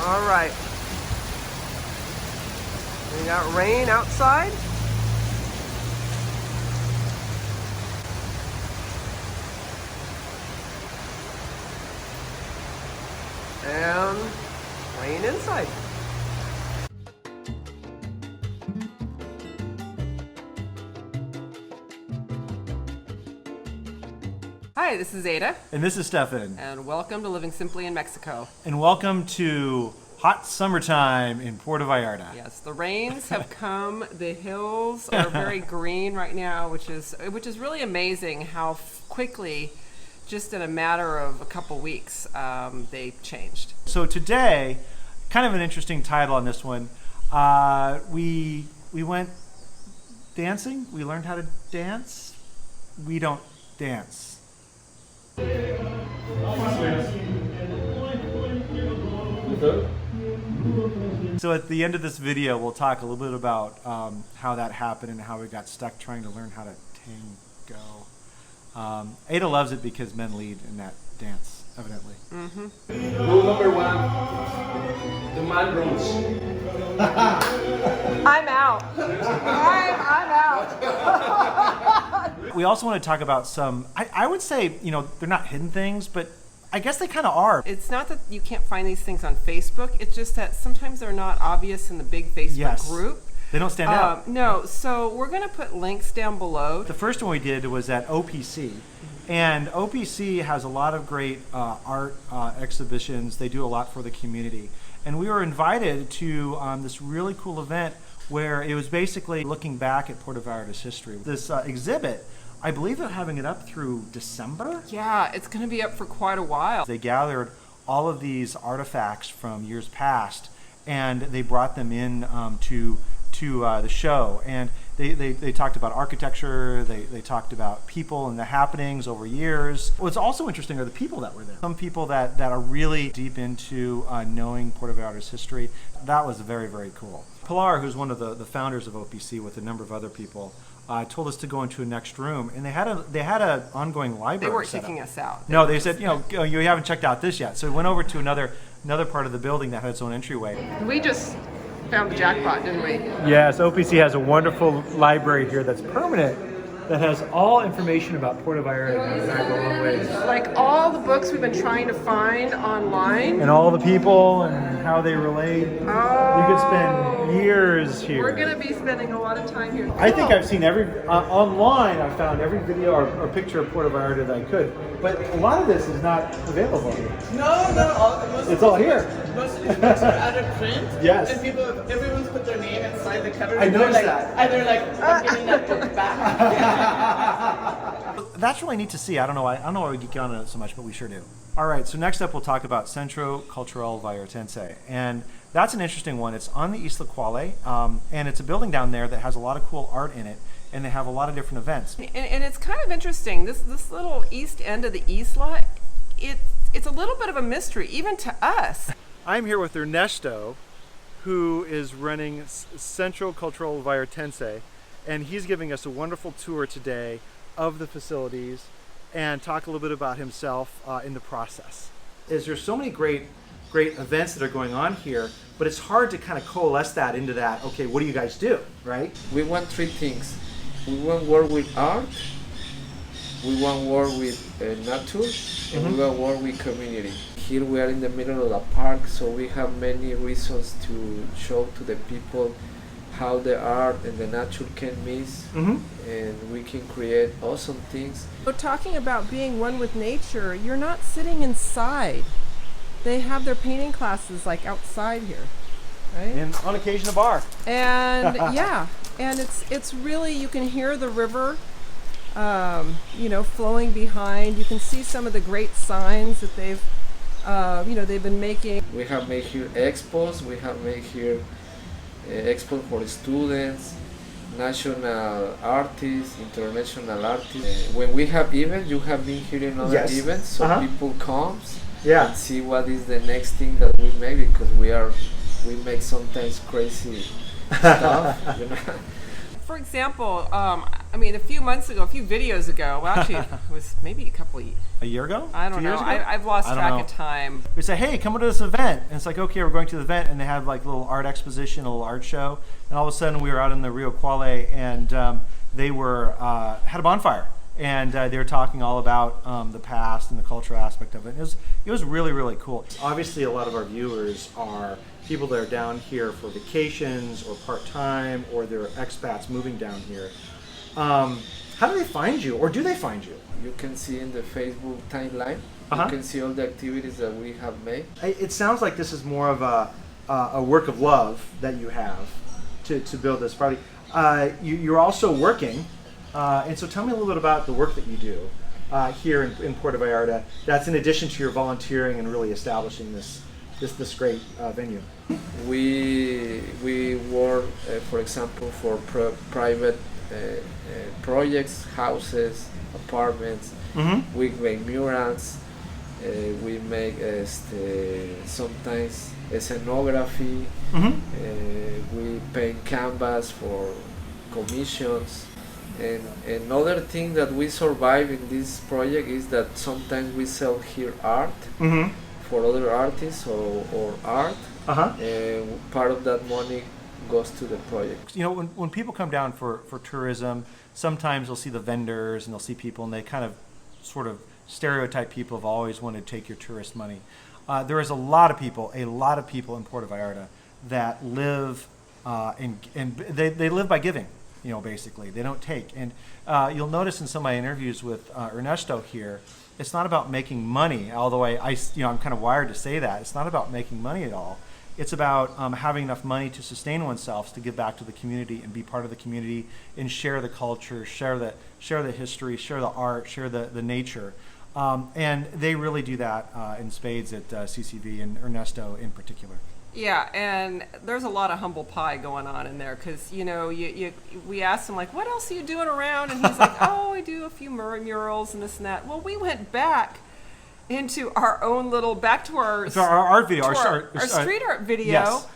All right. We got rain outside. And rain inside. Hi, this is Ada. And this is Stefan. And welcome to Living Simply in Mexico. And welcome to hot summertime in Puerto Vallarta. Yes, the rains have come. The hills are very green right now, which is really amazing how quickly, just in a matter of a couple weeks, they changed. So today, kind of an interesting title on this one. We went dancing. We learned how to dance. We don't dance. So at the end of this video, we'll talk a little bit about how that happened and how we got stuck trying to learn how to tango. Ada loves it because men lead in that dance, evidently. Mm-hmm. Rule number 1, the man rules. I'm out. I'm out. We also want to talk about some, I would say, you know, they're not hidden things, but I guess they kind of are. It's not that you can't find these things on Facebook. It's just that sometimes they're not obvious in the big Facebook group. They don't stand out. No, so we're going to put links down below. The first one we did was at OPC. And OPC has a lot of great art exhibitions. They do a lot for the community. And we were invited to this really cool event where it was basically looking back at Puerto Vallarta's history. This exhibit, I believe they're having it up through December. Yeah, it's going to be up for quite a while. They gathered all of these artifacts from years past, and they brought them in to the show. And they talked about architecture, they talked about people and the happenings over years. What's also interesting are the people that were there. Some people that are really deep into knowing Puerto Vallarta's history. That was very, very cool. Pilar, who's one of the founders of OPC with a number of other people, told us to go into a next room, and they had an ongoing library. They weren't kicking us out. No, they said, you know, you haven't checked out this yet. So we went over to another part of the building that had its own entryway. We just found the jackpot, didn't we? Yes, OPC has a wonderful library here that's permanent, that has all information about Puerto Vallarta going back a long ways. Like all the books we've been trying to find online. And all the people and how they relate. You could spend years here. We're going to be spending a lot of time here. I think I've seen online I found every video or picture of Puerto Vallarta that I could. But a lot of this is not available here. No, not all. It's all here. Most of these books are out of print. Yes. And everyone's put their name inside the cover. I noticed that. And they're like, I'm getting that book back. That's really neat to see. I don't know why we geek on it so much, but we sure do. All right, so next up we'll talk about Centro Cultural Vaitense. And that's an interesting one. It's on the Isla Quale, and it's a building down there that has a lot of cool art in it, and they have a lot of different events. And it's kind of interesting. This little east end of the isla, it's a little bit of a mystery, even to us. I'm here with Ernesto, who is running Centro Cultural Vaitense, and he's giving us a wonderful tour today of the facilities and talk a little bit about himself in the process. There's so many great events that are going on here, but it's hard to kind of coalesce that into that, okay, what do you guys do, right? We want 3 things. We want to work with art, we want to work with nature, and we want to work with community. Here we are in the middle of the park, so we have many reasons to show to the people how the art and the nature can mix, and we can create awesome things. So talking about being one with nature, you're not sitting inside. They have their painting classes like outside here, right? And on occasion a bar. And yeah, and it's really, you can hear the river, you know, flowing behind. You can see some of the great signs that they've been making. We have made here expos. We have made here expo for students, national artists, international artists. When we have events, you have been here in other events, so people comes and see what is the next thing that we make, because we make sometimes crazy stuff, you know. For example, I mean, a few months ago, a few videos ago, well, actually, it was maybe A year ago? I don't 2 know. years ago? I've lost I don't track know. of time. We say, hey, come to this event. And it's like, okay, we're going to the event. And they have like a little art exposition, a little art show. And all of a sudden we were out in the Rio Quale and they were had a bonfire. And they were talking all about the past and the cultural aspect of it. It was really, really cool. Obviously, a lot of our viewers are people that are down here for vacations or part-time, or they're expats moving down here. How do they find you, or do they find you? You can see in the Facebook timeline. Uh-huh. You can see all the activities that we have made. It sounds like this is more of a work of love that you have to build this project. You're also working, and so tell me a little bit about the work that you do here in Puerto Vallarta. That's in addition to your volunteering and really establishing this great venue. We work, for example, for private projects, houses, apartments. Mm-hmm. We make murals. We make sometimes scenography. Mm-hmm. We paint canvas for commissions. And another thing that we survive in this project is that sometimes we sell here art Mm-hmm. for other artists or art. Uh-huh. And part of that money goes to the project. You know, when people come down for tourism, sometimes they'll see the vendors and they'll see people and they kind of sort of stereotype people have always wanted to take your tourist money. There is a lot of people in Puerto Vallarta that live and they live by giving, you know, basically. They don't take. And you'll notice in some of my interviews with Ernesto here, it's not about making money, although I'm kind of wired to say that. It's not about making money at all. It's about having enough money to sustain oneself, to give back to the community and be part of the community and share the culture, share the history, share the art, share the nature. And they really do that in spades at CCV and Ernesto in particular. Yeah, and there's a lot of humble pie going on in there because, you know, we asked him, like, what else are you doing around? And he's like, oh, I do a few murals and this and that. Well, we went back into our own little, back to our art video, our street art video. Yes.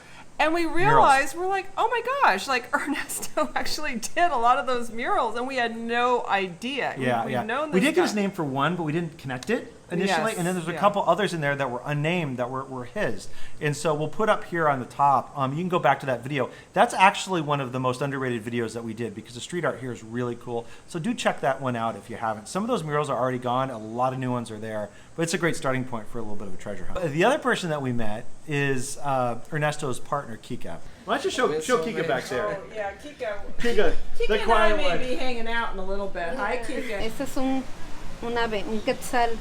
And we realized, we're like, oh my gosh, like Ernesto actually did a lot of those murals and we had no idea. Yeah, We've known we this did get guy. his name for one, but we didn't connect it initially. Yes, And then there's a yeah. couple others in there that were unnamed that were his. And so we'll put up here on the top, you can go back to that video. That's actually one of the most underrated videos that we did because the street art here is really cool. So do check that one out if you haven't. Some of those murals are already gone. A lot of new ones are there. But it's a great starting point for a little bit of a treasure hunt. The other person that we met is Ernesto's partner, Kika. Why don't you show Kika back there? Oh, yeah, Kika. Kika, Kika the and I quiet may one. be hanging out in a little bit. Hi, Kika. Este es un ave, un quetzal.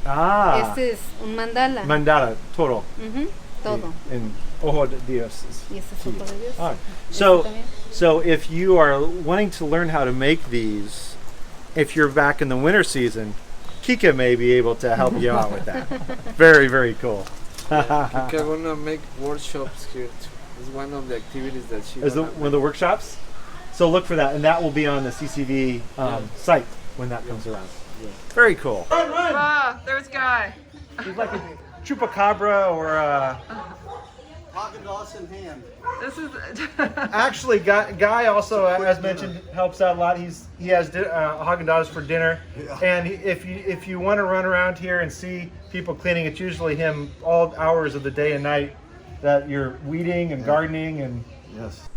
Ah, Este es un mandala. mandala, total. Ujú, todo. En ojo de Dios. Y este es otro de Dios. All right. Este So, también. so if you are wanting to learn how to make these, if you're back in the winter season, Kika may be able to help you out with that. Very, very cool. We're gonna make workshops here too. It's one of the activities that she. Is the, one of the workshops? So look for that, and that will be on the CCV site when that comes around. Yeah. Very cool. Ah, there's Guy. He's like a chupacabra or a... Haagen-Dazs in hand. This is Actually, Guy also, as mentioned, helps out a lot. He has Haagen-Dazs for dinner, and if you want to run around here and see people cleaning, it's usually him all hours of the day and night that you're weeding and gardening and. Yes.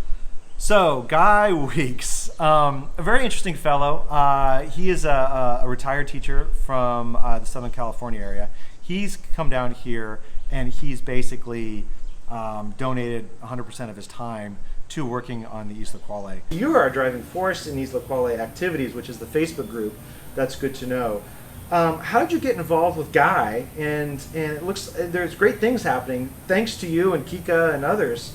So Guy Weeks, a very interesting fellow. He is a retired teacher from the Southern California area. He's come down here and he's basically donated 100% of his time to working on the Isla Quale. You are a driving force in Isla Quale activities, which is the Facebook group. That's good to know. How did you get involved with Guy? And it looks there's great things happening thanks to you and Kika and others.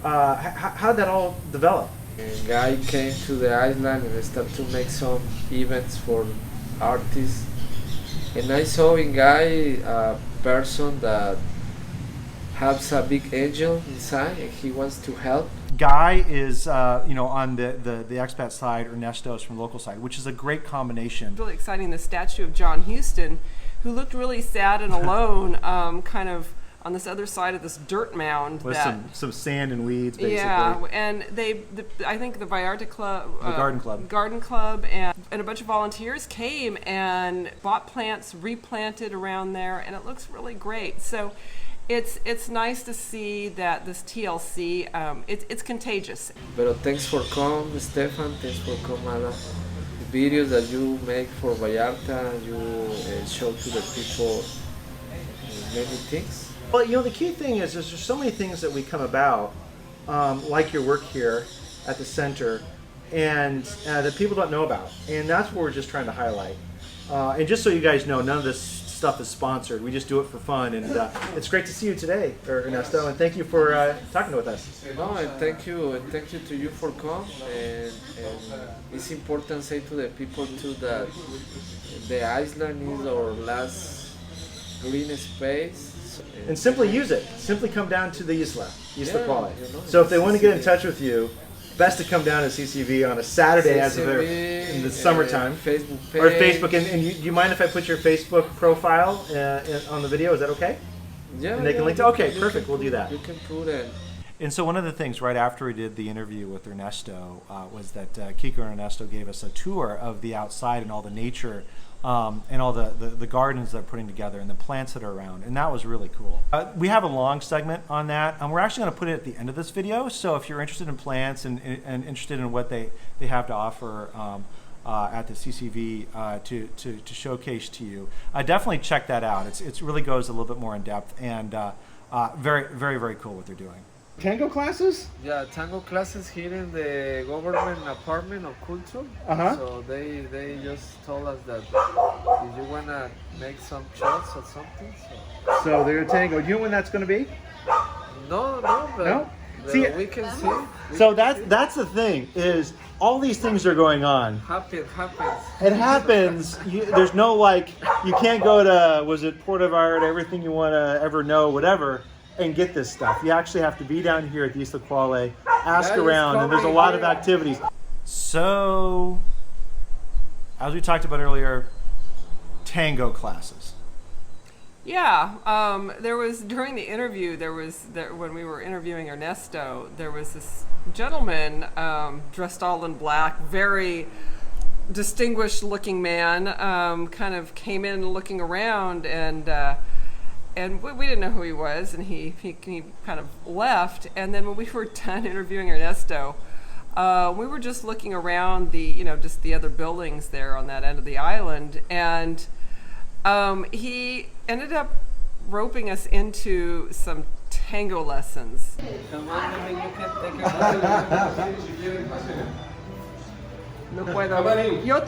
How did that all develop? And Guy came to the island and started to make some events for artists. And I saw in Guy a person that has a big angel inside and he wants to help. Guy is, on the expat side, Ernesto is from the local side, which is a great combination. really exciting. The statue of John Huston, who looked really sad and alone, kind of on this other side of this dirt mound. With that, some sand and weeds, basically. yeah, and I think the Vallarta Club, The Garden Club. and a bunch of volunteers came and bought plants, replanted around there, and it looks really great. So it's nice to see that this TLC, it's contagious. Pero thanks for coming, Stefan. Thanks for coming, Ada. The videos that you make for Vallarta, you show to the people many things. Well, the key thing is there's so many things that we come about, like your work here at the center, and that people don't know about. And that's what we're just trying to highlight. And just so you guys know, none of this stuff is sponsored. We just do it for fun. And it's great to see you today, Ernesto, and thank you for talking with us. No, and thank you to you for coming. And it's important to say to the people too that the island is our last green space. And simply use it. Simply come down to the Isla Quale. So if it's they want to get in CCV. touch with you, best to come down to CCV on a Saturday as of in the summertime. Facebook page. Or Facebook. And do you mind if I put your Facebook profile on the video? Is that okay? Yeah. And they can link to. Okay, perfect. We'll do that. You can put it. And so one of the things right after we did the interview with Ernesto was that Kiko and Ernesto gave us a tour of the outside and all the nature and all the gardens they're putting together and the plants that are around. And that was really cool. We have a long segment on that. We're actually going to put it at the end of this video. So if you're interested in plants and interested in what they have to offer at the CCV to showcase to you, definitely check that out. It really goes a little bit more in depth and very, very, very cool what they're doing. Tango classes? Yeah, tango classes here in the government apartment of culture. So they just told us that if you wanna make some shots or something. So they're tango. Do you know when that's going to be? No, but No? but See, we can see. So that's the thing is all these things are going on. Happens. It happens. There's no you can't go to Puerto Vallarta, everything you want to ever know, whatever, and get this stuff. You actually have to be down here at the Isla Quale, ask around, and there's a lot of activities. So, as we talked about earlier, tango classes. Yeah, there was during the interview. When we were interviewing Ernesto, there was this gentleman dressed all in black, very distinguished-looking man. Kind of came in looking around, and we didn't know who he was, and he kind of left. And then when we were done interviewing Ernesto, we were just looking around just the other buildings there on that end of the island, and he ended up roping us into some tango lessons. Come on, maybe you can take a No puedo. Yo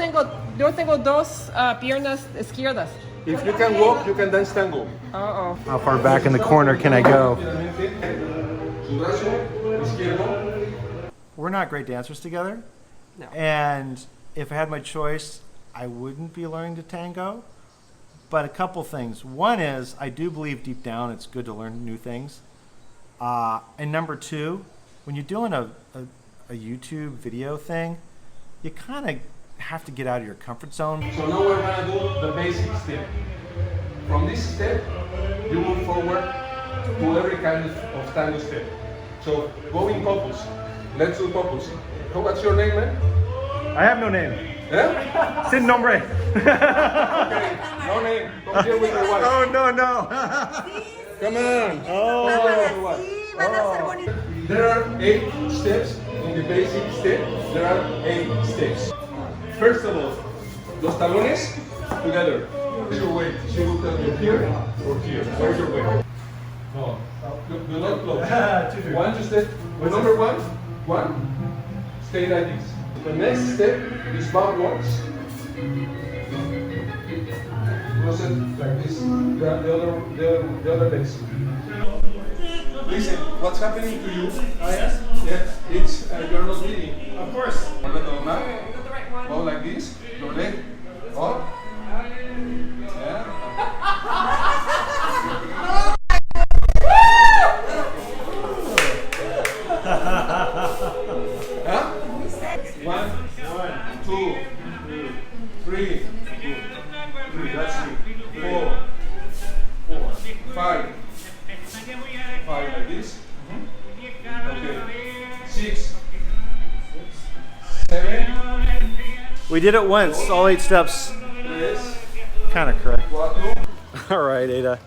tengo dos piernas izquierdas. If you can walk, you can dance tango. Uh-oh. How far back in the corner can I go? We're not great dancers together. No. And if I had my choice, I wouldn't be learning to tango. But a couple things. One is, I do believe deep down it's good to learn new things. And number two, when you're doing a YouTube video thing, you kind of have to get out of your comfort zone. So now we're gonna do the basic step. From this step, you move forward to every kind of tango step. So go in couples. Let's do couples. So what's your name, man? I have no name. Eh? Sin nombre. Okay, no name. Come here with your wife. Oh, no. Come on. Oh. There are 8 steps in the basic step. There are 8 steps. First of all, los talones together. Where's your weight? She will tell you here or here. Where's your weight? No, do not close. 1, 2 step. Number 1. Stay like this. The next step is backwards. Close it like this. The other legs. Listen, what's happening to you? Yes? Yeah, it's you're not bleeding. Of course. Go like this. Your leg up. Yeah. Huh? 1, 2, 3. That's it. 4, 5, 5 like this. Okay. 6, 7, We did it once, all 8 steps. 3, Kind of correct. 4. All right, Ada.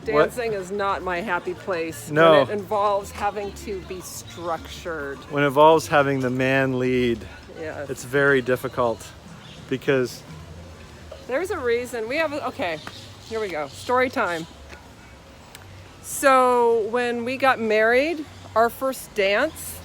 What? Dancing is not my happy place No. when it involves having to be structured. When it involves having the man lead, Yes. it's very difficult because There's a reason. We have, okay, here we go. Story time. So when we got married, our first dance,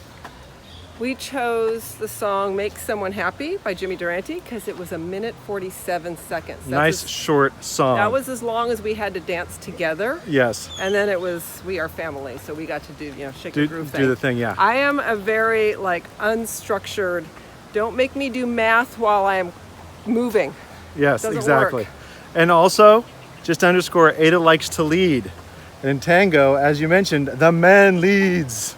we chose the song Make Someone Happy by Jimmy Durante because it was 1:47. nice short song. That was as long as we had to dance together. yes. And then it was We Are Family, so we got to do, shake the groove thing. Do the thing, yeah. I am a very unstructured, don't make me do math while I am moving. Yes, doesn't exactly. work. And also, just to underscore, Ada likes to lead. And in tango, as you mentioned, the man leads.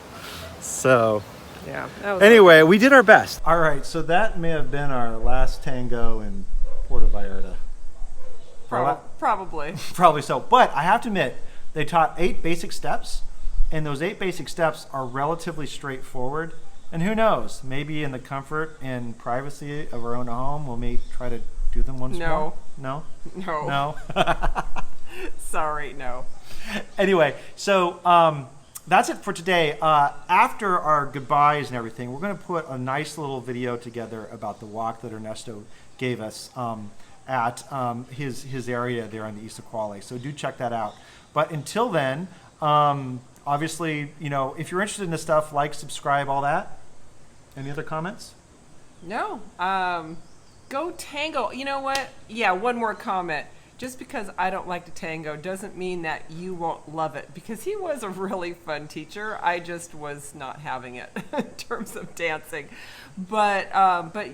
So, Yeah. That was anyway, we did our best. All right, so that may have been our last tango in Puerto Vallarta. probably. Probably so. But I have to admit, they taught 8 basic steps, and those 8 basic steps are relatively straightforward. And who knows, maybe in the comfort and privacy of our own home, we may try to do them once more. No? No. No? Sorry, no. Anyway, so that's it for today. After our goodbyes and everything, we're going to put a nice little video together about the walk that Ernesto gave us at his area there on the East of Quale. So do check that out. But until then, obviously, if you're interested in this stuff, like, subscribe, all that. Any other comments? No. Go tango. You know what? Yeah, one more comment. Just because I don't like to tango doesn't mean that you won't love it, because he was a really fun teacher. I just was not having it in terms of dancing. But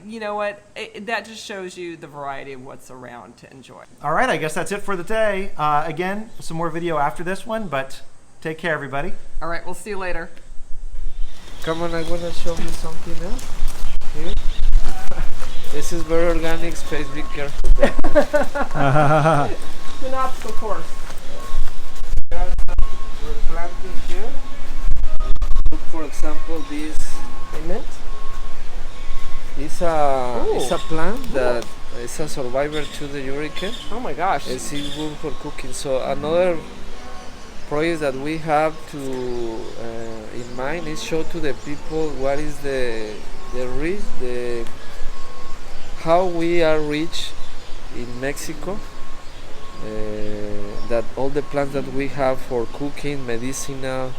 you know what? That just shows you the variety of what's around to enjoy. All right, I guess that's it for the day. Again, some more video after this one, but take care, everybody. All right, we'll see you later. Come on, I'm gonna show you something else. Here. This is very organic space, be careful. It's an obstacle course. We're planting here. Look, for example, this Mint? is it's a plant Cool. that is a survivor to the hurricane. Oh my gosh. It's good for cooking. So another project that we have to in mind is show to the people what is the how we are rich in Mexico. That all the plants that we have for cooking, medicinal,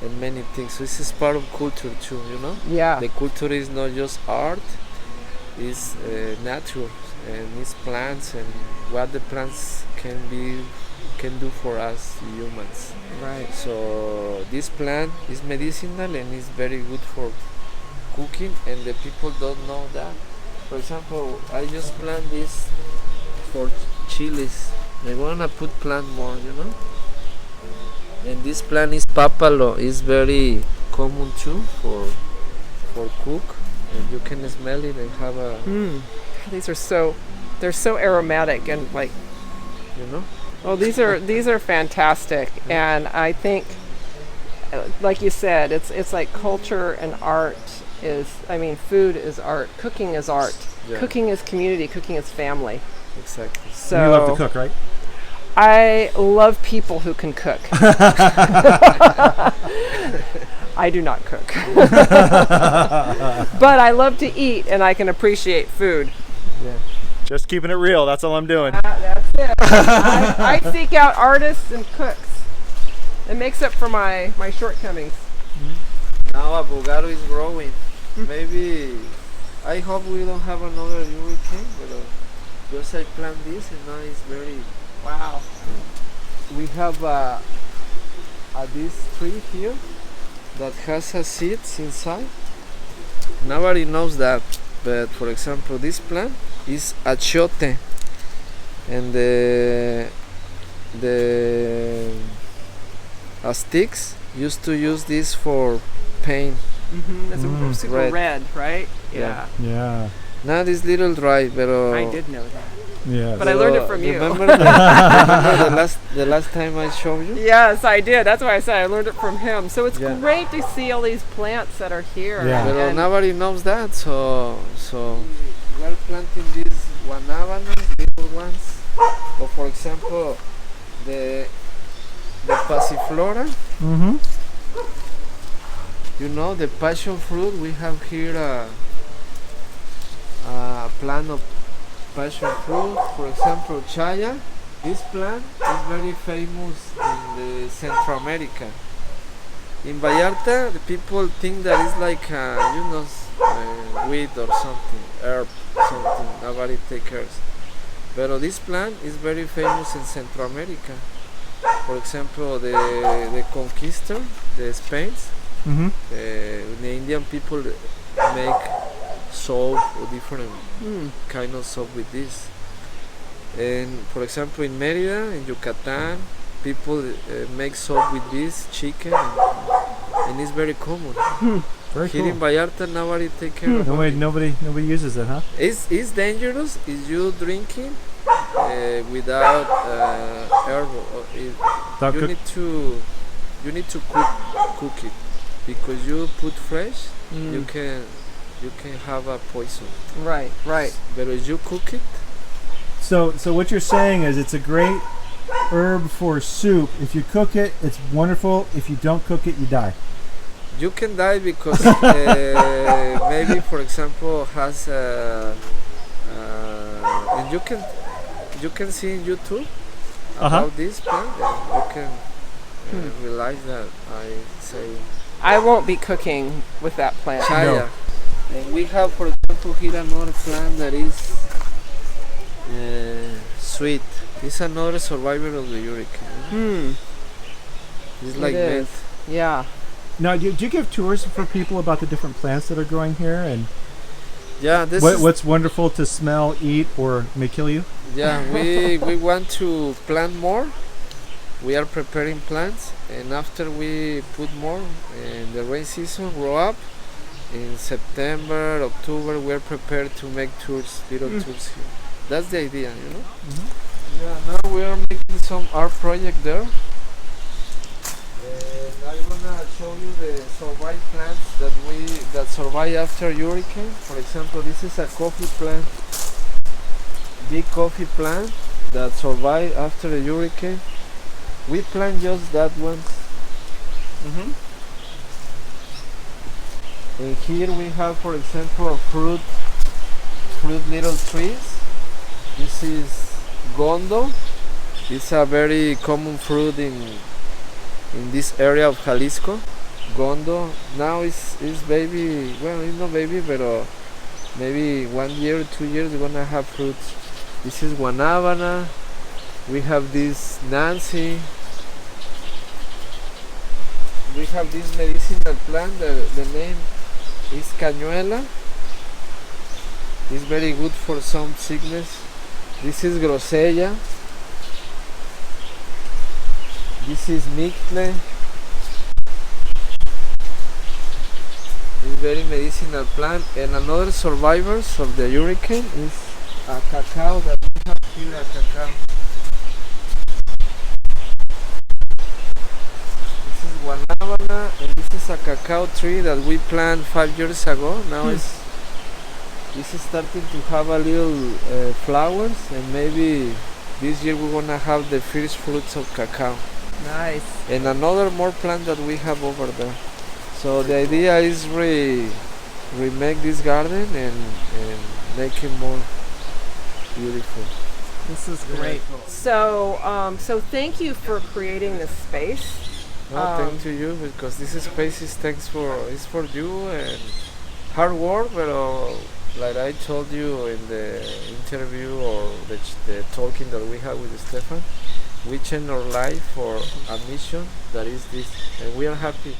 and many things. So this is part of culture too, Yeah. The culture is not just art; it's nature and it's plants and what the plants can do for us humans. Right. So this plant is medicinal and is very good for cooking, and the people don't know that. For example, I just plant this for chilies. I wanna put plant more, And this plant is papalo. It's very common too for cook, and you can smell it and have a These are they're so aromatic and Well, these are fantastic, and I think, like you said, it's like culture and art food is art, cooking is art, Yeah. cooking is community, cooking is family. exactly. So You love to cook, right? I love people who can cook. I do not cook, but I love to eat, and I can appreciate food. Just keeping it real. That's all I'm doing. That's it. I seek out artists and cooks. It makes up for my shortcomings. Now avocado is growing. Maybe I hope we don't have another hurricane, but just I plant this and now it's very Wow. We have this tree here that has a seeds inside. Nobody knows that, but for example, this plant is achiote, and the Aztecs used to use this for paint. That's super Red. red, right? Yeah. Yeah. Now this little dry, but I did know that. Yes. But I learned it from you. Remember the last time I showed you? Yes, I did. That's why I said I learned it from him. So it's Yeah. great to see all these plants that are here. Yeah. But And- nobody knows that, so we're planting these guanabanas, little ones. Or for example, the passiflora. Mm-hmm. You know, the passion fruit. We have here a plant of passion fruit. For example, chaya. This plant is very famous in the Centro America. In Vallarta, the people think that it's like weed or something, herb, something. Nobody takes cares. But this plant is very famous in Centro America. For example, the conquistador, the Spains, Mm-hmm. the Indian people make soap or different kind of soap with this. And for example, in Mérida, in Yucatan, people make soap with this chicken, and it's very common. Very Here cool. in Vallarta, nobody take care of it. Nobody uses it, huh? It's dangerous if you drinking without herb. Without You cook- need to cook it, because you put fresh, you can have a poison. Right, right. But if you cook it, So what you're saying is it's a great herb for soup. If you cook it, it's wonderful. If you don't cook it, you die. you can die because maybe, for example, has and you can see in YouTube about this plant, and you can realize that I say I won't be cooking with that plant. chaya. And we have, for example, here another plant that is sweet. It's another survivor of the hurricane. It's like It mint. is. Yeah. Now, do you give tours for people about the different plants that are growing here and Yeah, this is what's wonderful to smell, eat, or may kill you? yeah. We want to plant more. We are preparing plants, and after we put more, and the rain season grow up in September, October, we're prepared to make tours, little tours here. That's the idea, you know. Yeah, now we are making some art project there. And I'm gonna show you the survive plants that survive after hurricane. For example, this is a coffee plant, big coffee plant that survive after the hurricane. We plant just that one. And here we have, for example, fruit little trees. This is gondo. It's a very common fruit in this area of Jalisco. Gondo now is baby. Well, it's not baby, but maybe 1 year, 2 years we're gonna have fruits. This is guanabana. We have this Nancy. We have this medicinal plant. The name is cañuela. It's very good for some sickness. This is grosella. This is mixtle. It's very medicinal plant. And another survivors of the hurricane is a cacao that we have here. A cacao. This is guanabana, and this is a cacao tree that we planted 5 years ago. Now this is starting to have a little flowers, and maybe this year we're gonna have the first fruits of cacao. Nice. And another more plant that we have over there. So the idea is remake this garden and make it more beautiful. This is great. So, so thank you for creating this space. No, thank to you, because this space is it's for you, and hard work, but like I told you in the interview or the talking that we had with Stefan, we change our life for a mission that is this, and we are happy.